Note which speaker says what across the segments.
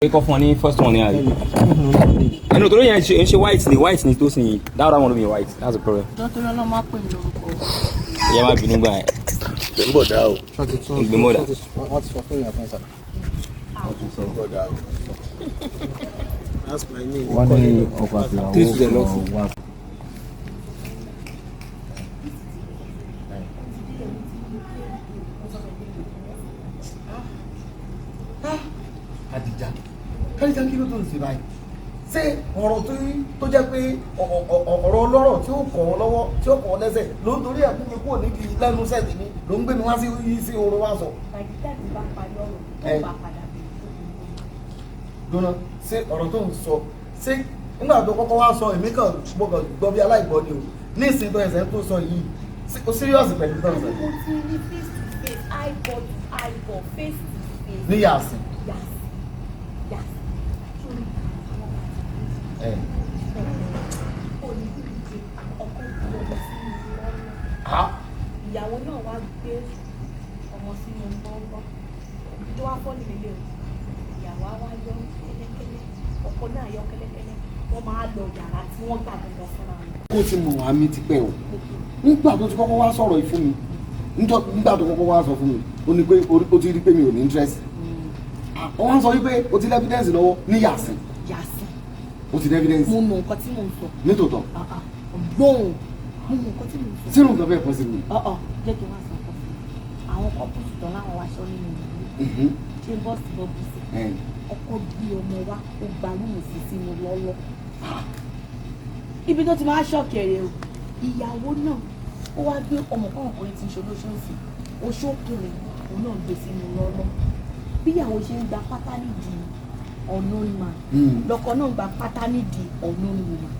Speaker 1: Wake up money first one here. I know today she white ni Tosin yìí. That one be white. That's the problem.
Speaker 2: Don't know ma pe mi lórúkọ.
Speaker 1: Yeah, má bínú gba.
Speaker 3: Dembo da o.
Speaker 1: Dembo da.
Speaker 3: What is for your answer? Dembo da o. That's my name.
Speaker 4: One day of a
Speaker 1: Three to the left.
Speaker 3: Kẹ́líkà kí ló tó ń ṣe báyìí? Ṣé ọ̀rọ̀ tó jẹ́ pé ọ̀rọ̀ ọlọ́rọ̀ tí ó kọ̀ ọ́ lọ́wọ́ tí ó kọ̀ ọ́ lẹ́sẹ̀ ló ń torí ẹ̀kú mi kúrò níbi lẹ́nu sẹ́ẹ̀tì mi ló ń gbé mi wá sí oorun wá sọ.
Speaker 2: Tàbí bá parí ọ̀rọ̀ tó bá padà bí.
Speaker 3: Dúnà ṣé ọ̀rọ̀ tó ń sọ ṣé nígbà tó kọ́kọ́ wá sọ èmi kàn gbọ́ bí aláìgbọ́ ni o ní ìsìn tó ẹsẹ̀ tó sọ yìí o serious pẹ̀lú tó ń sọ.
Speaker 2: Mo ti rí face to face, eyeball to eyeball, face to face.
Speaker 3: Ní yàsìn.
Speaker 2: Ìyàwó náà wá gbé ọmọ sínú gbọ́ngbọ́n tó wá fọ́ nílé o ìyàwó á wá yọ kẹ́lẹ́kẹ́lẹ́ ọkọ náà yọ kẹ́lẹ́kẹ́lẹ́ wọ́n máa lọ yàrá tí wọ́n gbà gbọ́dọ̀ fúnra wọn.
Speaker 3: Kó tí mo wà mí ti pẹ́ o nígbà tó ti kọ́kọ́ wá sọ̀rọ̀ yìí fún mi nígbà tó kọ́kọ́ wá sọ fún mi ó ní pé ó ti rí pé mi ò ní interest wọ́n wá sọ wípé o ti ní evidence lọ́wọ́ ní yàsìn. O ti ní evidence.
Speaker 2: Mo mọ nǹkan tí mo ń sọ.
Speaker 3: Nítòótọ́.
Speaker 2: Ọgbọ́n mo mọ nǹkan tí mo ń sọ.
Speaker 3: Sínú nǹkan bẹ́ẹ̀ possible.
Speaker 2: Jẹ́ kí wọ́n sọ fún mi. Àwọn kọ́pùsì tán láwọn wáṣọ nínú ìlú. Ṣé bọ́ọ̀sì bọ́ọ̀bù sí? Ọkọ bí ọmọ wa ó gba rúùmù sí sínú lọ́lọ́. Ibi tó ti máa ṣọ̀kẹ̀rẹ̀ o. Ìyàwó náà ó wá gbé ọmọkùnrin tí ń ṣe olóṣooṣù. Oṣókùnrin òun náà gbé sínú lọ́lọ́. Bí ìyàwó ṣe ń gba pátá nídìí unknown man lọkọ náà gba pátá nídìí unknown woman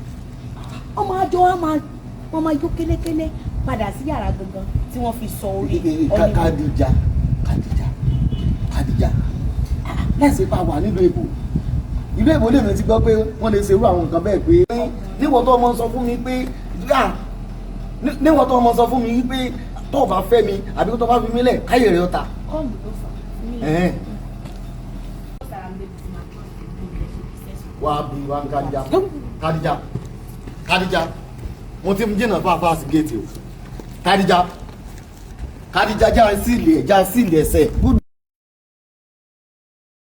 Speaker 2: ọmọ àjọ wọn máa yó kélékélé padà sí yàrá gangan tí wọ́n fi sọ orí
Speaker 3: Kàdíjà láìsí pa wà nílùú èbò ìlú èbò lèmi ti gbọ́ pé wọ́n lè ṣerú àwọn nǹkan bẹ́ẹ̀ pé níwọ̀n tó ọmọ sọ fún mi pé níwọ̀n tó ọmọ sọ fún mi pé tó bá fẹ́ mi àbí tó bá fi mí lẹ̀ káyè rẹ̀ ọ̀tà.
Speaker 2: kọ́ọ̀mù ló fà
Speaker 3: wà bí Kàdíjà mo ti jìnnà fáfá sí géètì o Kàdíjà já sílẹ̀ ẹsẹ̀.